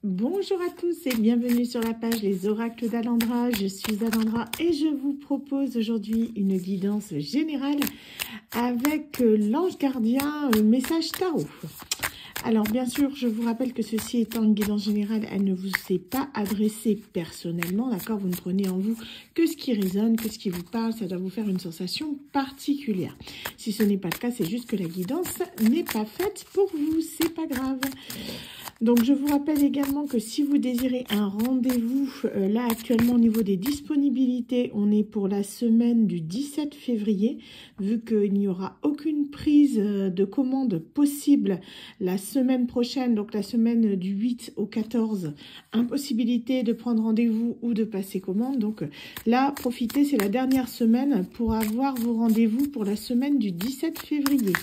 Bonjour à tous et bienvenue sur la page Les Oracles d'Alendra. Je suis Alendra et je vous propose aujourd'hui une guidance générale avec l'ange gardien message tarot. Alors bien sûr, je vous rappelle que ceci étant une guidance générale, elle ne vous est pas adressée personnellement, d'accord? Vous ne prenez en vous que ce qui résonne, que ce qui vous parle, ça doit vous faire une sensation particulière. Si ce n'est pas le cas, c'est juste que la guidance n'est pas faite pour vous, c'est pas grave. Donc, je vous rappelle également que si vous désirez un rendez-vous, là actuellement au niveau des disponibilités, on est pour la semaine du 17 février, vu qu'il n'y aura aucune prise de commande possible la semaine prochaine, donc la semaine du 8 au 14, impossibilité de prendre rendez-vous ou de passer commande. Donc là, profitez, c'est la dernière semaine pour avoir vos rendez-vous pour la semaine du 17 février.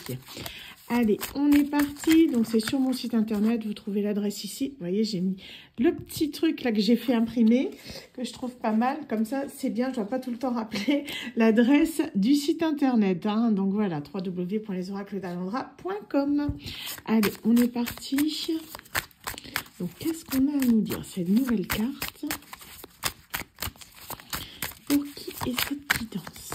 Allez, on est parti. Donc, c'est sur mon site internet. Vous trouvez l'adresse ici. Vous voyez, j'ai mis le petit truc là que j'ai fait imprimer, que je trouve pas mal. Comme ça, c'est bien. Je ne dois pas tout le temps rappeler l'adresse du site internet. Hein. Donc, voilà, www.lesoracledalendra.com. Allez, on est parti. Donc, qu'est-ce qu'on a à nous dire? C'est une nouvelle carte. Pour qui est cette guidance?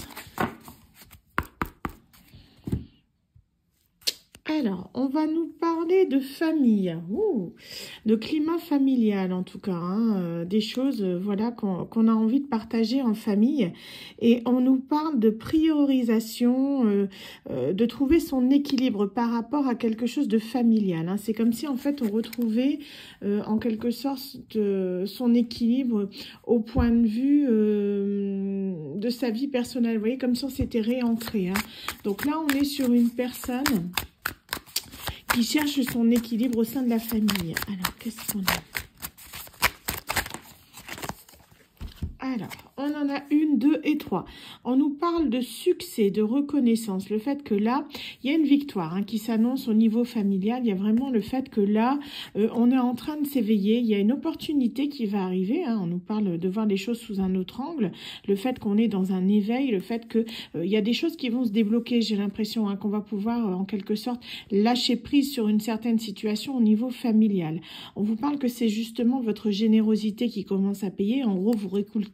Alors, on va nous parler de famille, de climat familial en tout cas, hein, des choses voilà, qu'on a envie de partager en famille. Et on nous parle de priorisation, de trouver son équilibre par rapport à quelque chose de familial. Hein. C'est comme si en fait on retrouvait en quelque sorte son équilibre au point de vue de sa vie personnelle. Vous voyez, comme si on s'était réancré. Hein. Donc là, on est sur une personne qui cherche son équilibre au sein de la famille. Alors, qu'est-ce qu'on a? Alors, on en a une, deux et trois. On nous parle de succès, de reconnaissance. Le fait que là, il y a une victoire hein, qui s'annonce au niveau familial. Il y a vraiment le fait que là, on est en train de s'éveiller. Il y a une opportunité qui va arriver. Hein. On nous parle de voir les choses sous un autre angle. Le fait qu'on est dans un éveil, le fait que il y a des choses qui vont se débloquer. J'ai l'impression hein, qu'on va pouvoir, en quelque sorte, lâcher prise sur une certaine situation au niveau familial. On vous parle que c'est justement votre générosité qui commence à payer. En gros, vous récoltez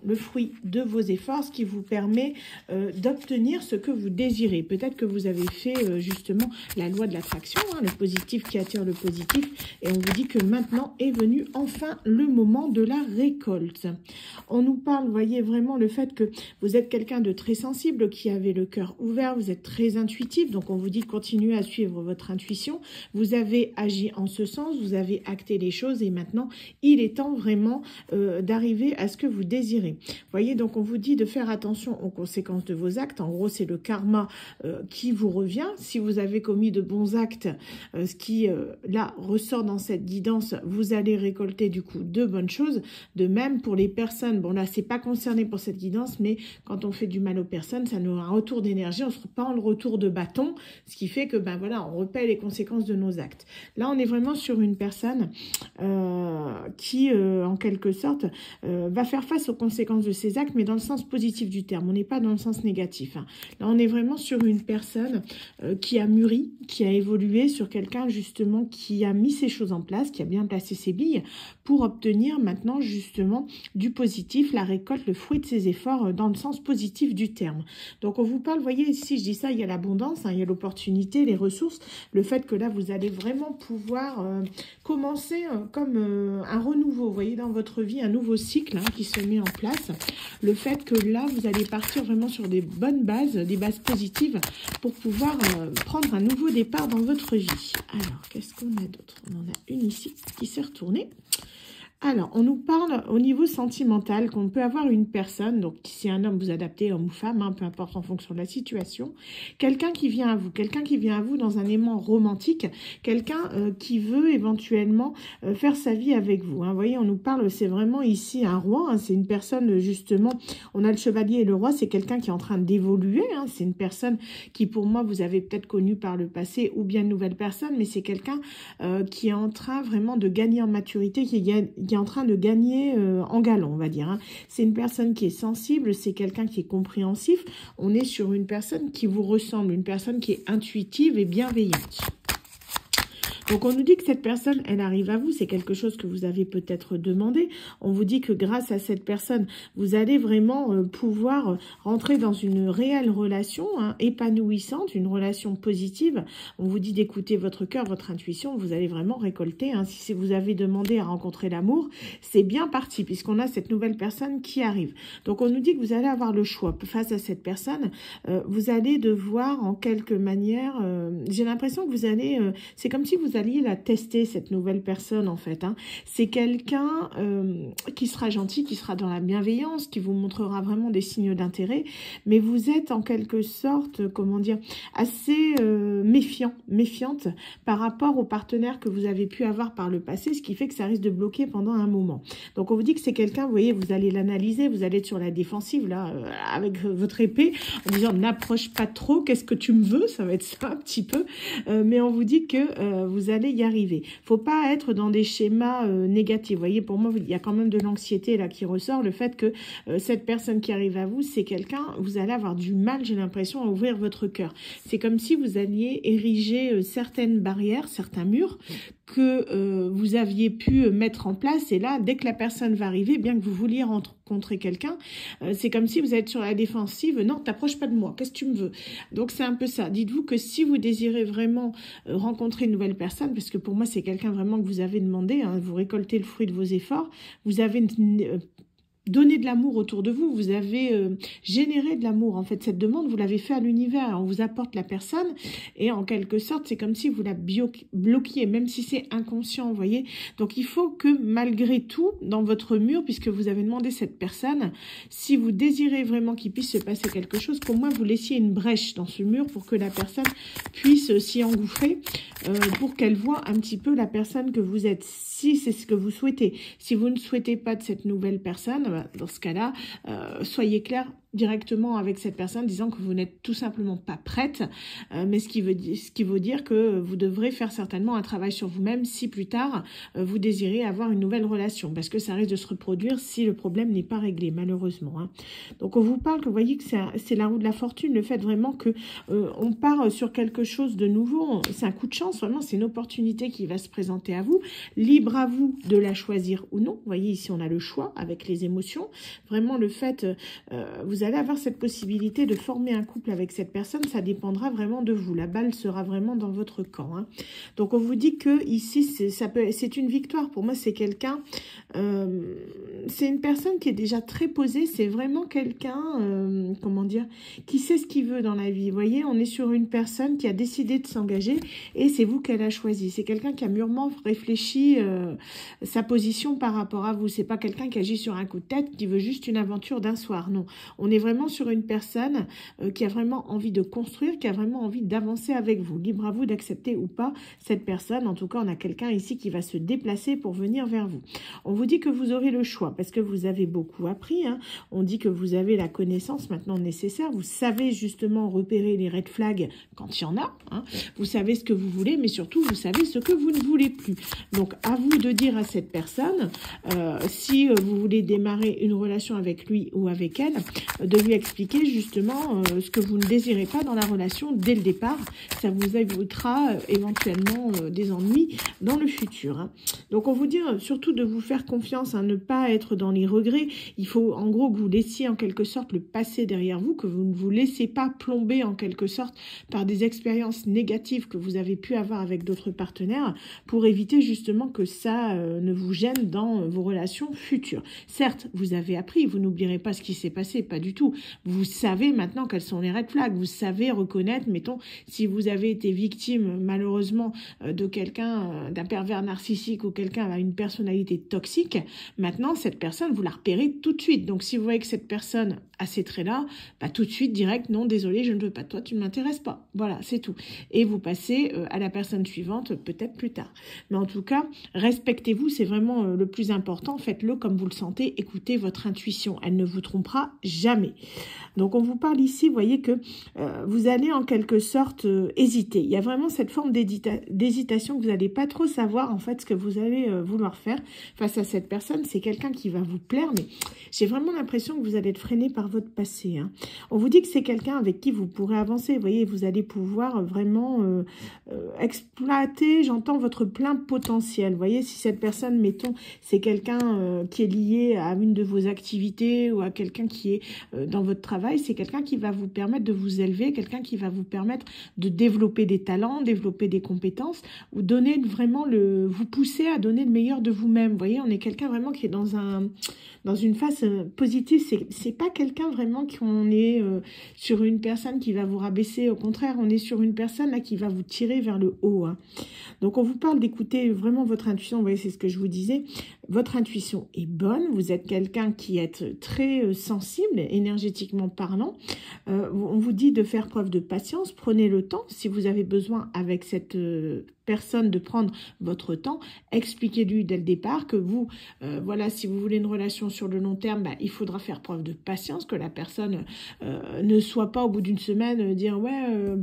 le fruit de vos efforts, ce qui vous permet d'obtenir ce que vous désirez. Peut-être que vous avez fait justement la loi de l'attraction, hein, le positif qui attire le positif, et on vous dit que maintenant est venu enfin le moment de la récolte. On nous parle, vous voyez, vraiment le fait que vous êtes quelqu'un de très sensible, qui avait le cœur ouvert, vous êtes très intuitif, donc on vous dit de continuer à suivre votre intuition. Vous avez agi en ce sens, vous avez acté les choses, et maintenant, il est temps vraiment d'arriver à ce que vous désirez. Vous voyez, donc on vous dit de faire attention aux conséquences de vos actes. En gros, c'est le karma qui vous revient. Si vous avez commis de bons actes, ce qui, là, ressort dans cette guidance, vous allez récolter du coup de bonnes choses. De même, pour les personnes, bon là, c'est pas concerné pour cette guidance, mais quand on fait du mal aux personnes, ça nous a un retour d'énergie, on se reprend le retour de bâton, ce qui fait que, ben voilà, on repaie les conséquences de nos actes. Là, on est vraiment sur une personne qui, en quelque sorte, va faire face aux conséquences de ses actes, mais dans le sens positif du terme. On n'est pas dans le sens négatif. Hein. Là, on est vraiment sur une personne qui a mûri, qui a évolué, sur quelqu'un justement qui a mis ses choses en place, qui a bien placé ses billes pour obtenir maintenant justement du positif, la récolte, le fruit de ses efforts dans le sens positif du terme. Donc, on vous parle, vous voyez, ici, je dis ça, il y a l'abondance, hein, il y a l'opportunité, les ressources, le fait que là, vous allez vraiment pouvoir commencer comme un renouveau, vous voyez, dans votre vie, un nouveau cycle hein, qui se met en place. Le fait que là, vous allez partir vraiment sur des bonnes bases, des bases positives pour pouvoir prendre un nouveau départ dans votre vie. Alors, qu'est-ce qu'on a d'autre? On en a une ici qui s'est retournée. Alors, on nous parle au niveau sentimental qu'on peut avoir une personne, donc si c'est un homme, vous adaptez, homme ou femme, hein, peu importe en fonction de la situation, quelqu'un qui vient à vous dans un aimant romantique, quelqu'un qui veut éventuellement faire sa vie avec vous. Hein. Vous voyez, on nous parle, c'est vraiment ici un roi, hein, c'est une personne justement, on a le chevalier et le roi, c'est quelqu'un qui est en train d'évoluer, hein, c'est une personne qui pour moi vous avez peut-être connu par le passé ou bien une nouvelle personne, mais c'est quelqu'un qui est en train vraiment de gagner en maturité, qui est en train de gagner en galon, on va dire. Hein. C'est une personne qui est sensible, c'est quelqu'un qui est compréhensif. On est sur une personne qui vous ressemble, une personne qui est intuitive et bienveillante. Donc on nous dit que cette personne, elle arrive à vous, c'est quelque chose que vous avez peut-être demandé. On vous dit que grâce à cette personne, vous allez vraiment pouvoir rentrer dans une réelle relation épanouissante, une relation positive. On vous dit d'écouter votre cœur, votre intuition, vous allez vraiment récolter. Si vous avez demandé à rencontrer l'amour, c'est bien parti puisqu'on a cette nouvelle personne qui arrive. Donc on nous dit que vous allez avoir le choix face à cette personne. Vous allez devoir en quelque manière, j'ai l'impression que vous allez, c'est comme si vous alliez la tester cette nouvelle personne en fait. C'est quelqu'un qui sera gentil, qui sera dans la bienveillance, qui vous montrera vraiment des signes d'intérêt, mais vous êtes en quelque sorte, comment dire, assez méfiante par rapport aux partenaires que vous avez pu avoir par le passé, ce qui fait que ça risque de bloquer pendant un moment. Donc on vous dit que c'est quelqu'un, vous voyez, vous allez l'analyser, vous allez être sur la défensive là, avec votre épée, en disant n'approche pas trop, qu'est-ce que tu me veux, ça va être ça un petit peu, mais on vous dit que vous allez y arriver. Faut pas être dans des schémas négatifs, vous voyez, pour moi il y a quand même de l'anxiété là qui ressort, le fait que cette personne qui arrive à vous, c'est quelqu'un, vous allez avoir du mal, j'ai l'impression, à ouvrir votre cœur. C'est comme si vous alliez ériger certaines barrières, certains murs que vous aviez pu mettre en place, et là, dès que la personne va arriver, bien que vous vouliez rencontrer quelqu'un, c'est comme si vous êtes sur la défensive, non, t'approches pas de moi, qu'est-ce que tu me veux? Donc c'est un peu ça. Dites-vous que si vous désirez vraiment rencontrer une nouvelle personne, parce que pour moi c'est quelqu'un vraiment que vous avez demandé, vous récoltez le fruit de vos efforts, vous avez donner de l'amour autour de vous, vous avez généré de l'amour. En fait, cette demande, vous l'avez fait à l'univers. On vous apporte la personne et en quelque sorte, c'est comme si vous la bloquiez, même si c'est inconscient, vous voyez. Donc, il faut que malgré tout, dans votre mur, puisque vous avez demandé cette personne, si vous désirez vraiment qu'il puisse se passer quelque chose, qu'au moins vous laissiez une brèche dans ce mur pour que la personne puisse s'y engouffrer, pour qu'elle voit un petit peu la personne que vous êtes, si c'est ce que vous souhaitez. Si vous ne souhaitez pas de cette nouvelle personne, dans ce cas-là, soyez clair directement avec cette personne, disant que vous n'êtes tout simplement pas prête, mais ce qui veut dire que vous devrez faire certainement un travail sur vous-même si plus tard vous désirez avoir une nouvelle relation, parce que ça risque de se reproduire si le problème n'est pas réglé, malheureusement. Donc on vous parle que vous voyez que c'est la roue de la fortune, le fait vraiment que on part sur quelque chose de nouveau, c'est un coup de chance, vraiment c'est une opportunité qui va se présenter à vous, libre à vous de la choisir ou non. Vous voyez ici on a le choix avec les émotions, vraiment le fait, vous allez avoir cette possibilité de former un couple avec cette personne, ça dépendra vraiment de vous, la balle sera vraiment dans votre camp. Donc on vous dit que ici c'est une victoire, pour moi c'est quelqu'un, c'est une personne qui est déjà très posée, c'est vraiment quelqu'un, comment dire, qui sait ce qu'il veut dans la vie. Vous voyez, on est sur une personne qui a décidé de s'engager et c'est vous qu'elle a choisi. C'est quelqu'un qui a mûrement réfléchi sa position par rapport à vous. C'est pas quelqu'un qui agit sur un coup de tête, qui veut juste une aventure d'un soir. Non, on est vraiment sur une personne qui a vraiment envie de construire, qui a vraiment envie d'avancer avec vous. Libre à vous d'accepter ou pas cette personne. En tout cas, on a quelqu'un ici qui va se déplacer pour venir vers vous. On vous dit que vous aurez le choix parce que vous avez beaucoup appris. On dit que vous avez la connaissance maintenant nécessaire. Vous savez justement repérer les red flags quand il y en a. Vous savez ce que vous voulez, mais surtout, vous savez ce que vous ne voulez plus. Donc, à vous de dire à cette personne, si vous voulez démarrer une relation avec lui ou avec elle, de lui expliquer justement ce que vous ne désirez pas dans la relation dès le départ. Ça vous évitera éventuellement des ennuis dans le futur. Donc, on vous dit surtout de vous faire confiance, ne pas être dans les regrets. Il faut en gros que vous laissiez en quelque sorte le passé derrière vous, que vous ne vous laissez pas plomber en quelque sorte par des expériences négatives que vous avez pu avoir avec d'autres partenaires pour éviter justement que ça ne vous gêne dans vos relations futures. Certes, vous avez appris, vous n'oublierez pas ce qui s'est passé, pas du tout. Vous savez maintenant quels sont les red flags, vous savez reconnaître, mettons, si vous avez été victime malheureusement de quelqu'un, d'un pervers narcissique ou quelqu'un à une personnalité toxique, maintenant cette personne, vous la repérez tout de suite. Donc si vous voyez que cette personne a ces traits-là, tout de suite, direct, non, désolé, je ne veux pas de toi, tu ne m'intéresses pas. Voilà, c'est tout. Et vous passez à la personne suivante, peut-être plus tard. Mais en tout cas, respectez-vous, c'est vraiment le plus important. Faites-le comme vous le sentez, écoutez votre intuition. Elle ne vous trompera jamais. jamais. Donc, on vous parle ici, vous voyez que vous allez en quelque sorte hésiter. Il y a vraiment cette forme d'hésitation que vous n'allez pas trop savoir, en fait, ce que vous allez vouloir faire face à cette personne. C'est quelqu'un qui va vous plaire, mais j'ai vraiment l'impression que vous allez être freiné par votre passé. Hein. On vous dit que c'est quelqu'un avec qui vous pourrez avancer. Vous voyez, vous allez pouvoir vraiment exploiter, j'entends, votre plein potentiel. Vous voyez, si cette personne, mettons, c'est quelqu'un qui est lié à une de vos activités ou à quelqu'un qui est dans votre travail, c'est quelqu'un qui va vous permettre de vous élever, quelqu'un qui va vous permettre de développer des talents, développer des compétences, ou donner vraiment vous pousser à donner le meilleur de vous-même. Vous voyez, on est quelqu'un vraiment qui est dans une phase positive. C'est pas quelqu'un vraiment qu'on est sur une personne qui va vous rabaisser. Au contraire, on est sur une personne là qui va vous tirer vers le haut. Hein. Donc, on vous parle d'écouter vraiment votre intuition. Vous voyez, c'est ce que je vous disais. Votre intuition est bonne. Vous êtes quelqu'un qui est très sensible, énergétiquement parlant. On vous dit de faire preuve de patience. Prenez le temps. Si vous avez besoin avec cette personne de prendre votre temps, expliquez-lui dès le départ que vous, voilà, si vous voulez une relation sur le long terme, il faudra faire preuve de patience, que la personne ne soit pas au bout d'une semaine dire ouais,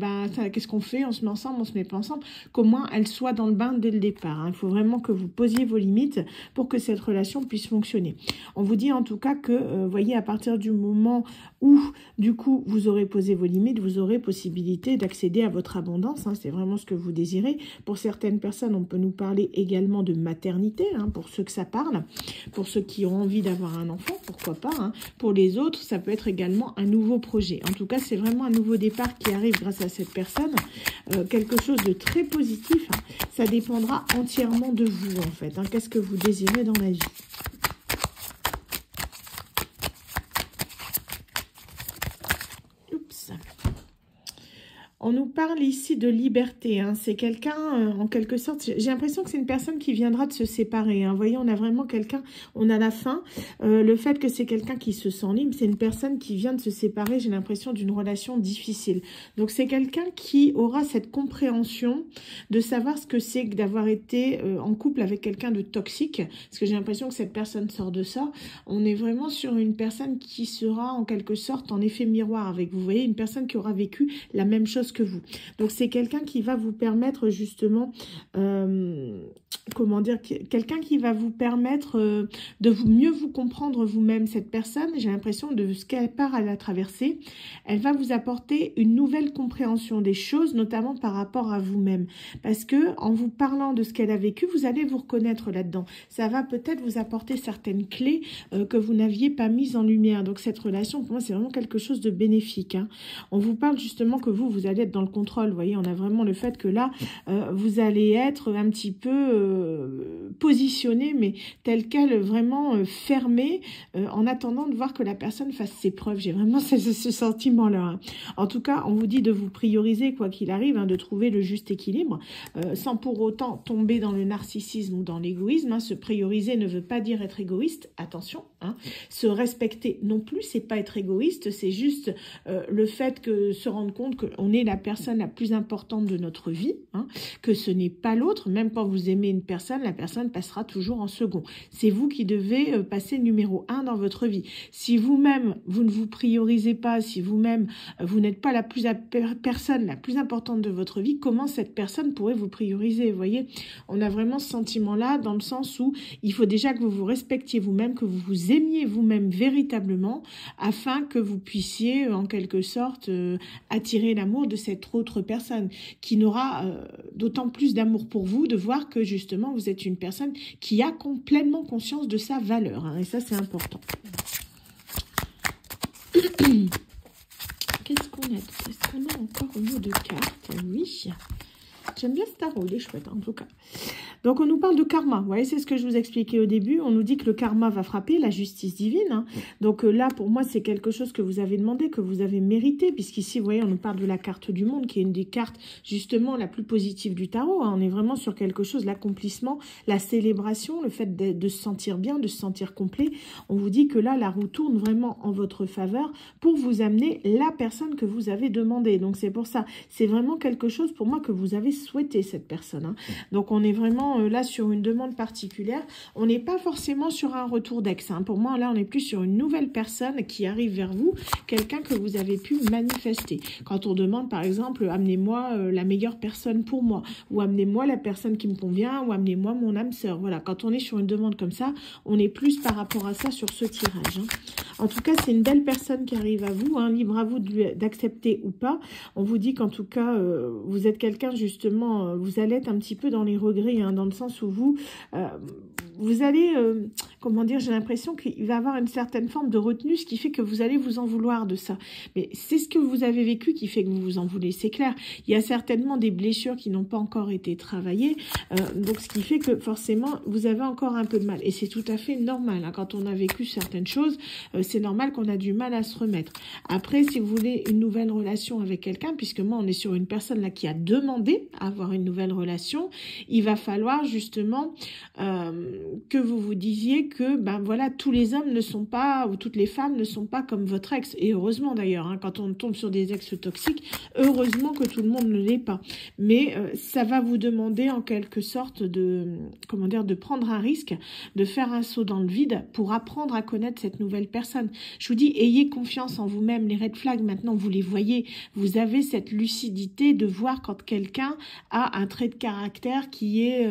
qu'est-ce qu'on fait, on se met ensemble, on se met pas ensemble, qu'au moins elle soit dans le bain dès le départ. Hein. Il faut vraiment que vous posiez vos limites pour que cette relation puisse fonctionner. On vous dit en tout cas que, voyez, à partir du moment où, du coup, vous aurez posé vos limites, vous aurez possibilité d'accéder à votre abondance. Hein. C'est vraiment ce que vous désirez. Pour certaines personnes, on peut nous parler également de maternité, hein, pour ceux que ça parle, pour ceux qui ont envie d'avoir un enfant, pourquoi pas. Hein. Pour les autres, ça peut être également un nouveau projet. En tout cas, c'est vraiment un nouveau départ qui arrive grâce à cette personne. Quelque chose de très positif. Hein. Ça dépendra entièrement de vous, en fait. Hein. Qu'est-ce que vous désirez dans la vie ? On nous parle ici de liberté, hein. C'est quelqu'un, en quelque sorte, j'ai l'impression que c'est une personne qui viendra de se séparer. Hein. Vous voyez, on a vraiment quelqu'un, on a la fin. Le fait que c'est quelqu'un qui se sent libre, c'est une personne qui vient de se séparer, j'ai l'impression, d'une relation difficile. Donc, c'est quelqu'un qui aura cette compréhension de savoir ce que c'est que d'avoir été en couple avec quelqu'un de toxique. Parce que j'ai l'impression que cette personne sort de ça. On est vraiment sur une personne qui sera, en quelque sorte, en effet miroir avec vous. Vous voyez, une personne qui aura vécu la même chose que vous. Donc, c'est quelqu'un qui va vous permettre justement, comment dire, quelqu'un qui va vous permettre de mieux vous comprendre vous-même. Cette personne, j'ai l'impression de ce qu'elle part à la traversée, elle va vous apporter une nouvelle compréhension des choses, notamment par rapport à vous-même. Parce que en vous parlant de ce qu'elle a vécu, vous allez vous reconnaître là-dedans. Ça va peut-être vous apporter certaines clés que vous n'aviez pas mises en lumière. Donc, cette relation, pour moi, c'est vraiment quelque chose de bénéfique. Hein. On vous parle justement que vous allez être dans le contrôle. Vous voyez, on a vraiment le fait que là, vous allez être un petit peu positionné, mais tel quel, vraiment fermé, en attendant de voir que la personne fasse ses preuves. J'ai vraiment ce sentiment-là. Hein. En tout cas, on vous dit de vous prioriser, quoi qu'il arrive, hein, de trouver le juste équilibre, sans pour autant tomber dans le narcissisme ou dans l'égoïsme. Hein. Se prioriser ne veut pas dire être égoïste. Attention. Hein. Se respecter non plus, c'est pas être égoïste, c'est juste le fait que se rendre compte qu'on est la personne la plus importante de notre vie, hein, que ce n'est pas l'autre. Même quand vous aimez une personne, la personne passera toujours en second. C'est vous qui devez passer numéro 1 dans votre vie. Si vous-même, vous ne vous priorisez pas, si vous-même, vous n'êtes pas la personne la plus importante de votre vie, comment cette personne pourrait vous prioriser? Vous voyez, on a vraiment ce sentiment-là dans le sens où il faut déjà que vous vous respectiez vous-même, que vous vous aimiez vous-même véritablement, afin que vous puissiez, en quelque sorte, attirer l'amour de cette autre personne, qui n'aura d'autant plus d'amour pour vous de voir que justement vous êtes une personne qui a pleinement conscience de sa valeur, hein, et ça c'est important. Qu'est-ce qu'on a? Est-ce qu'on a encore au niveau de cartes? Oui, j'aime bien ce tarot, il est chouette en tout cas. Donc, on nous parle de karma. Vous voyez, c'est ce que je vous expliquais au début. On nous dit que le karma va frapper, la justice divine. Hein. Donc là, pour moi, c'est quelque chose que vous avez demandé, que vous avez mérité, puisqu'ici, vous voyez, on nous parle de la carte du monde, qui est une des cartes, justement, la plus positive du tarot. Hein. On est vraiment sur quelque chose, l'accomplissement, la célébration, le fait de se sentir bien, de se sentir complet. On vous dit que là, la roue tourne vraiment en votre faveur pour vous amener la personne que vous avez demandé. Donc, c'est pour ça. C'est vraiment quelque chose, pour moi, que vous avez souhaité, cette personne. Hein. Donc, on est vraiment là sur une demande particulière. On n'est pas forcément sur un retour d'ex. Hein. Pour moi, là, on est plus sur une nouvelle personne qui arrive vers vous, quelqu'un que vous avez pu manifester. Quand on demande, par exemple, amenez-moi la meilleure personne pour moi, ou amenez-moi la personne qui me convient, ou amenez-moi mon âme sœur. Voilà, quand on est sur une demande comme ça, on est plus par rapport à ça sur ce tirage. Hein. En tout cas, c'est une belle personne qui arrive à vous, hein, libre à vous d'accepter ou pas. On vous dit qu'en tout cas, vous êtes quelqu'un justement, vous allez être un petit peu dans les regrets, hein, dans le sens où vous allez, comment dire, j'ai l'impression qu'il va y avoir une certaine forme de retenue, ce qui fait que vous allez vous en vouloir de ça. Mais c'est ce que vous avez vécu qui fait que vous vous en voulez, c'est clair. Il y a certainement des blessures qui n'ont pas encore été travaillées, donc ce qui fait que forcément, vous avez encore un peu de mal. Et c'est tout à fait normal, hein, quand on a vécu certaines choses, c'est normal qu'on a du mal à se remettre. Après, si vous voulez une nouvelle relation avec quelqu'un, puisque moi, on est sur une personne là qui a demandé à avoir une nouvelle relation, il va falloir justement que vous vous disiez que ben voilà, tous les hommes ne sont pas, ou toutes les femmes ne sont pas comme votre ex, et heureusement d'ailleurs, hein, quand on tombe sur des ex toxiques, heureusement que tout le monde ne l'est pas, mais ça va vous demander en quelque sorte de, comment dire, de prendre un risque, de faire un saut dans le vide pour apprendre à connaître cette nouvelle personne. Je vous dis, ayez confiance en vous-même, les red flags maintenant vous les voyez, vous avez cette lucidité de voir quand quelqu'un a un trait de caractère qui est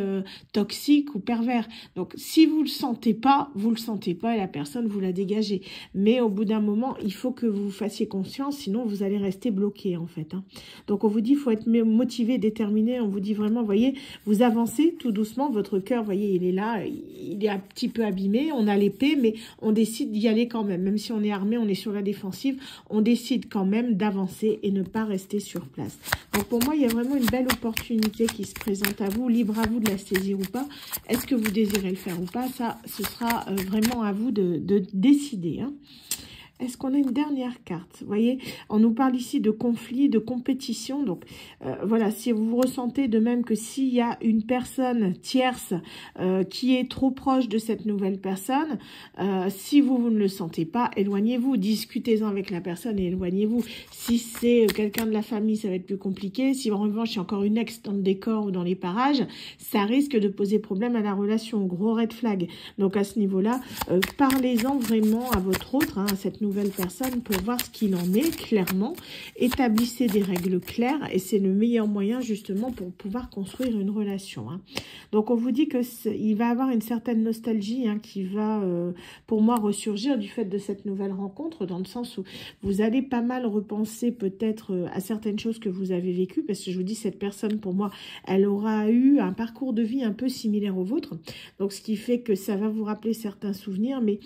toxique ou pervers. Donc, si vous le sentez pas et la personne, vous la dégagez. Mais au bout d'un moment, il faut que vous fassiez conscience, sinon vous allez rester bloqué, en fait. Hein. Donc, on vous dit, il faut être motivé, déterminé. On vous dit vraiment, voyez, vous avancez tout doucement. Votre cœur, voyez, il est là, il est un petit peu abîmé. On a l'épée, mais on décide d'y aller quand même. Même si on est armé, on est sur la défensive, on décide quand même d'avancer et ne pas rester sur place. Donc, pour moi, il y a vraiment une belle opportunité qui se présente à vous. Libre à vous de la saisir ou pas. Est-ce que vous désirez le faire ou pas? Ça, ce sera vraiment à vous de décider. Hein. Est-ce qu'on a une dernière carte? Vous voyez, on nous parle ici de conflit, de compétition. Donc, voilà, si vous vous ressentez de même que s'il y a une personne tierce qui est trop proche de cette nouvelle personne, si vous ne le sentez pas, éloignez-vous. Discutez-en avec la personne et éloignez-vous. Si c'est quelqu'un de la famille, ça va être plus compliqué. Si en revanche, il y a encore une ex dans le décor ou dans les parages, ça risque de poser problème à la relation. Gros red flag. Donc, à ce niveau-là, parlez-en vraiment à votre autre, hein, à cette nouvelle personne pour voir ce qu'il en est clairement. Établissez des règles claires et c'est le meilleur moyen justement pour pouvoir construire une relation. Hein. Donc on vous dit que il va avoir une certaine nostalgie hein, qui va pour moi ressurgir du fait de cette nouvelle rencontre, dans le sens où vous allez pas mal repenser peut-être à certaines choses que vous avez vécues, parce que je vous dis, cette personne pour moi, elle aura eu un parcours de vie un peu similaire au vôtre. Donc ce qui fait que ça va vous rappeler certains souvenirs, mais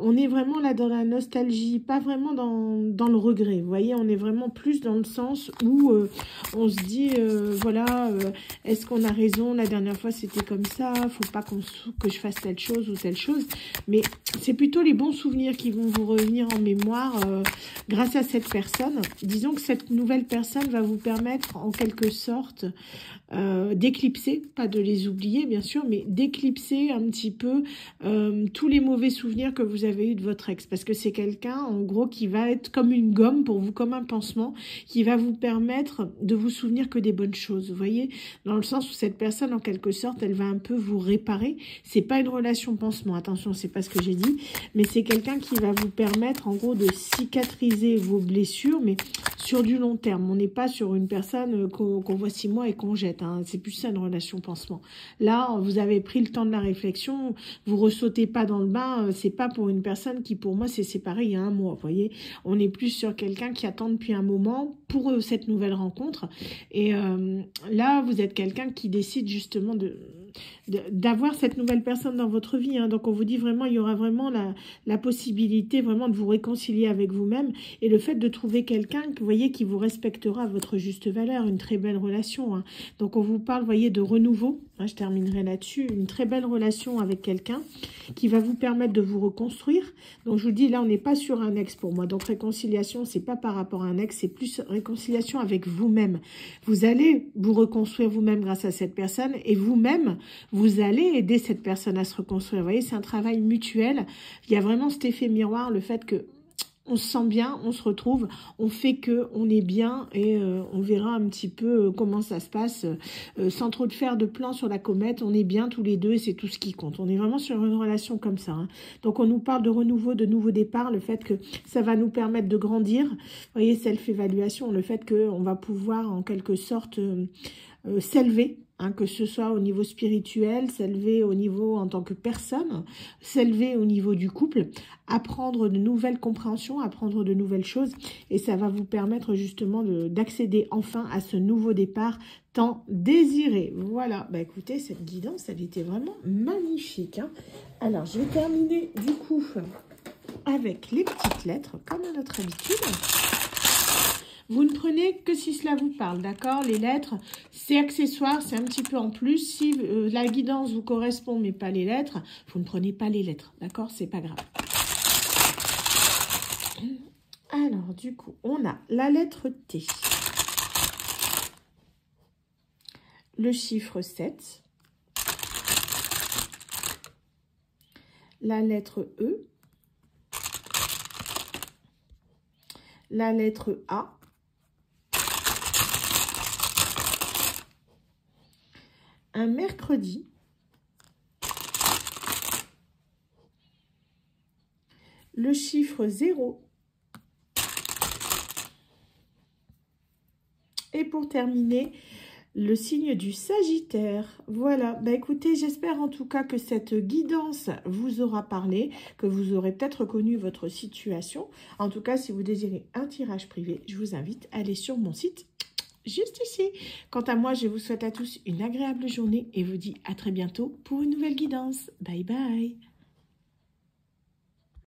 on est vraiment là dans la nostalgie, pas vraiment dans le regret. Vous voyez, on est vraiment plus dans le sens où on se dit, voilà, est-ce qu'on a raison? La dernière fois, c'était comme ça. Faut pas que je fasse telle chose ou telle chose. Mais c'est plutôt les bons souvenirs qui vont vous revenir en mémoire grâce à cette personne. Disons que cette nouvelle personne va vous permettre, en quelque sorte, d'éclipser, pas de les oublier bien sûr, mais d'éclipser un petit peu tous les mauvais souvenirs que vous avez eu de votre ex, parce que c'est quelqu'un en gros qui va être comme une gomme pour vous, comme un pansement, qui va vous permettre de vous souvenir que des bonnes choses, vous voyez, dans le sens où cette personne en quelque sorte, elle va un peu vous réparer. C'est pas une relation pansement, attention, c'est pas ce que j'ai dit, mais c'est quelqu'un qui va vous permettre en gros de cicatriser vos blessures, mais sur du long terme. On n'est pas sur une personne qu'on voit 6 mois et qu'on jette. Hein. C'est plus ça une relation pansement. Là, vous avez pris le temps de la réflexion, vous ressautez pas dans le bain. C'est pas pour une personne qui, pour moi, s'est séparée il y a 1 mois. Vous voyez, on est plus sur quelqu'un qui attend depuis un moment pour cette nouvelle rencontre. Et là, vous êtes quelqu'un qui décide justement d'avoir cette nouvelle personne dans votre vie. Hein. Donc, on vous dit vraiment, il y aura vraiment la possibilité vraiment de vous réconcilier avec vous-même et le fait de trouver quelqu'un, vous voyez, qui vous respectera à votre juste valeur, une très belle relation. Hein. Donc, on vous parle, vous voyez, de renouveau. Hein, je terminerai là-dessus. Une très belle relation avec quelqu'un qui va vous permettre de vous reconstruire. Donc, je vous dis, là, on n'est pas sur un ex pour moi. Donc, réconciliation, c'est pas par rapport à un ex, c'est plus réconciliation avec vous-même. Vous allez vous reconstruire vous-même grâce à cette personne et vous-même, vous allez aider cette personne à se reconstruire. Vous voyez, c'est un travail mutuel. Il y a vraiment cet effet miroir, le fait que on se sent bien, on se retrouve, on fait que on est bien et on verra un petit peu comment ça se passe sans trop de faire de plans sur la comète. On est bien tous les deux et c'est tout ce qui compte. On est vraiment sur une relation comme ça. Hein. Donc on nous parle de renouveau, de nouveau départ, le fait que ça va nous permettre de grandir. Vous voyez, self-évaluation, le fait qu'on va pouvoir en quelque sorte s'élever. Hein, que ce soit au niveau spirituel, s'élever au niveau en tant que personne, s'élever au niveau du couple, apprendre de nouvelles compréhensions, apprendre de nouvelles choses, et ça va vous permettre justement d'accéder enfin à ce nouveau départ tant désiré. Voilà, bah écoutez, cette guidance, elle était vraiment magnifique. Hein. Alors, je vais terminer du coup avec les petites lettres, comme à notre habitude. Vous ne prenez que si cela vous parle, d'accord? Les lettres, c'est accessoire, c'est un petit peu en plus. Si la guidance vous correspond, mais pas les lettres, vous ne prenez pas les lettres, d'accord? C'est pas grave. Alors, du coup, on a la lettre T, le chiffre 7, la lettre E, la lettre A, un mercredi, le chiffre 0 et pour terminer, le signe du Sagittaire. Voilà, bah écoutez, j'espère en tout cas que cette guidance vous aura parlé, que vous aurez peut-être reconnu votre situation. En tout cas, si vous désirez un tirage privé, je vous invite à aller sur mon site juste ici. Quant à moi, je vous souhaite à tous une agréable journée et vous dis à très bientôt pour une nouvelle guidance. Bye bye.